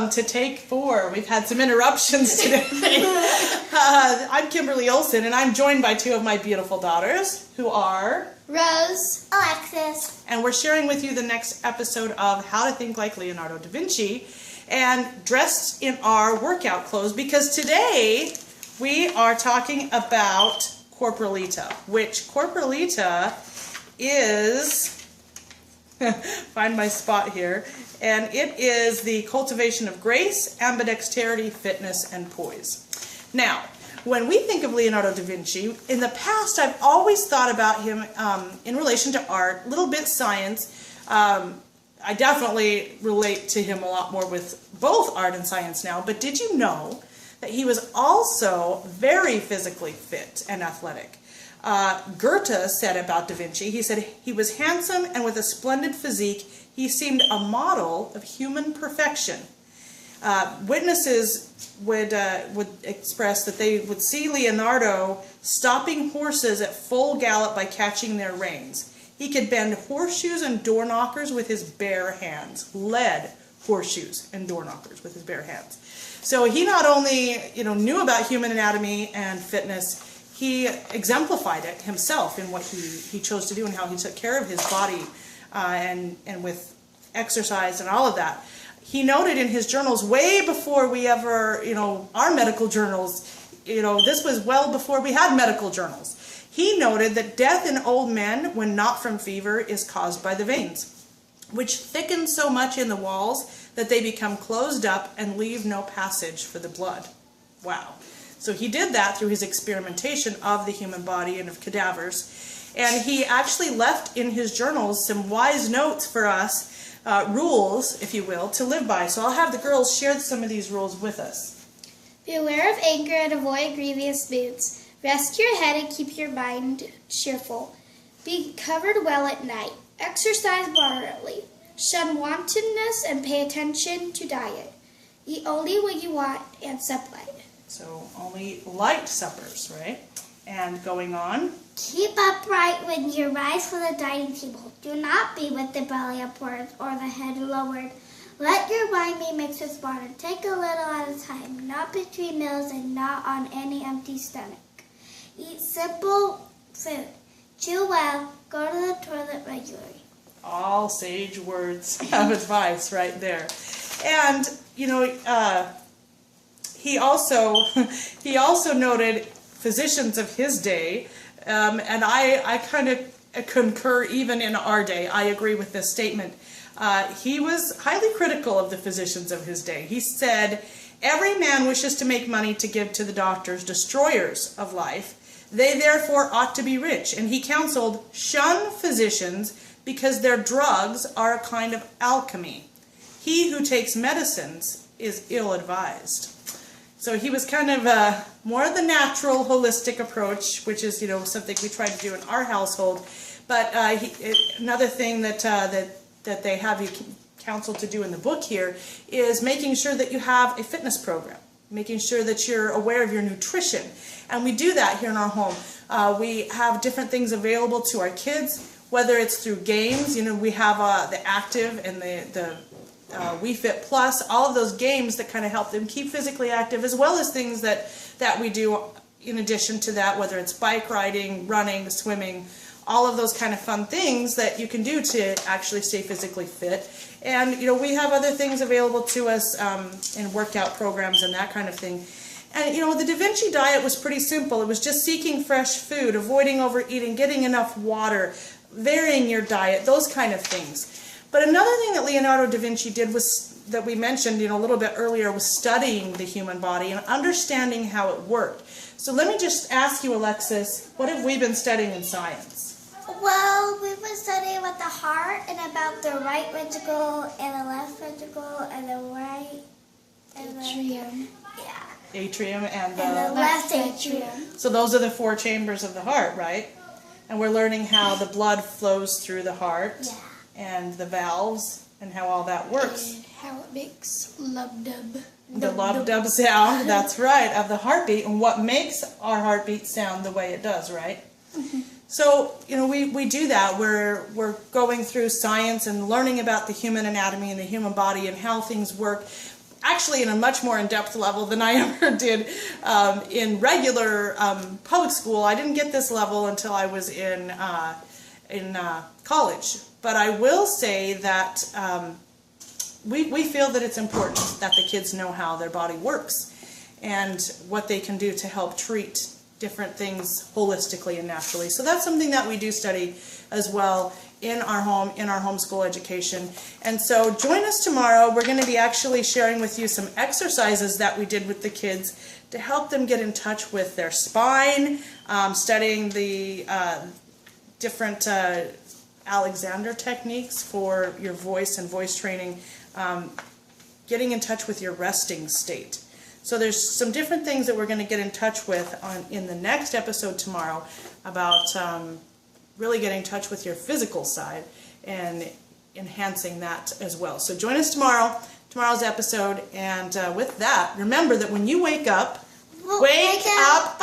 welcome to take 4. We've had some interruptions today. I'm Kimberly Olsen, and I'm joined by 2 of my beautiful daughters, who are Rose, Alexis, and we're sharing with you the next episode of How to Think Like Leonardo da Vinci, and dressed in our workout clothes, because today we are talking about Corporolita, which Corporolita is, find my spot here, and it is the cultivation of grace, ambidexterity, fitness, and poise. Now, when we think of Leonardo da Vinci, in the past I've always thought about him in relation to art, a little bit science. I definitely relate to him a lot more with both art and science now, but did you know that he was also very physically fit and athletic? Goethe said about Da Vinci, he said he was handsome and with a splendid physique. He seemed a model of human perfection. Witnesses would express that they would see Leonardo stopping horses at full gallop by catching their reins. He could bend horseshoes and door knockers with his bare hands. Lead horseshoes and door knockers with his bare hands. So he not only knew about human anatomy and fitness, he exemplified it himself in what he chose to do and how he took care of his body and with exercise and all of that. He noted in his journals way before we ever, our medical journals, this was well before we had medical journals. He noted that death in old men, when not from fever, is caused by the veins, which thicken so much in the walls that they become closed up and leave no passage for the blood. Wow. So he did that through his experimentation of the human body and of cadavers. And he actually left in his journals some wise notes for us, rules, if you will, to live by. So I'll have the girls share some of these rules with us. beware of anger and avoid grievous moods. Rest your head and keep your mind cheerful. Be covered well at night. Exercise moderately. Shun wantonness and pay attention to diet. Eat only what you want and sup light. So only light suppers, right? And going on. Keep upright when you rise from the dining table. Do not be with the belly upwards or the head lowered. Let your wine be mixed with water. Take a little at a time, not between meals and not on any empty stomach. Eat simple food. Chew well. Go to the toilet regularly. All sage words of advice right there. And, he also noted physicians of his day, and I kind of concur even in our day. I agree with this statement. He was highly critical of the physicians of his day. He said, "Every man wishes to make money to give to the doctors, destroyers of life. They therefore ought to be rich." And he counseled, "Shun physicians because their drugs are a kind of alchemy. He who takes medicines is ill-advised." So he was kind of more the natural, holistic approach, which is, something we try to do in our household. But another thing that they have you counseled to do in the book here is making sure that you have a fitness program, making sure that you're aware of your nutrition. And we do that here in our home. We have different things available to our kids, whether it's through games. We have the Active and the We Fit Plus, all of those games that kind of help them keep physically active, as well as things that we do in addition to that, whether it's bike riding, running, swimming, all of those kind of fun things that you can do to actually stay physically fit. And, we have other things available to us in workout programs and that kind of thing. And, the Da Vinci diet was pretty simple. It was just seeking fresh food, avoiding overeating, getting enough water, varying your diet, those kind of things. But another thing that Leonardo da Vinci did was, that we mentioned a little bit earlier, was studying the human body and understanding how it worked. So let me just ask you, Alexis, what have we been studying in science? Well, we've been studying about the heart and about the right ventricle and the left ventricle and the right Atrium. Atrium and the left atrium. So those are the 4 chambers of the heart, right? And we're learning how the blood flows through the heart. Yeah. And the valves, and how all that works. And how it makes lub-dub. The lub-dub sound, that's right, of the heartbeat, and what makes our heartbeat sound the way it does, right? Mm-hmm. So, we do that. We're going through science and learning about the human anatomy and the human body and how things work. actually in a much more in-depth level than I ever did in regular public school. I didn't get this level until I was in college. But I will say that we feel that it's important that the kids know how their body works and what they can do to help treat different things holistically and naturally. So that's something that we do study as well in our home, in our homeschool education. And so join us tomorrow. We're going to be actually sharing with you some exercises that we did with the kids to help them get in touch with their spine, studying the different Alexander techniques for your voice and voice training, getting in touch with your resting state. So there's some different things that we're going to get in touch with in the next episode tomorrow about really getting in touch with your physical side and enhancing that as well. So join us tomorrow's episode, and with that, remember that when you wake up, wake up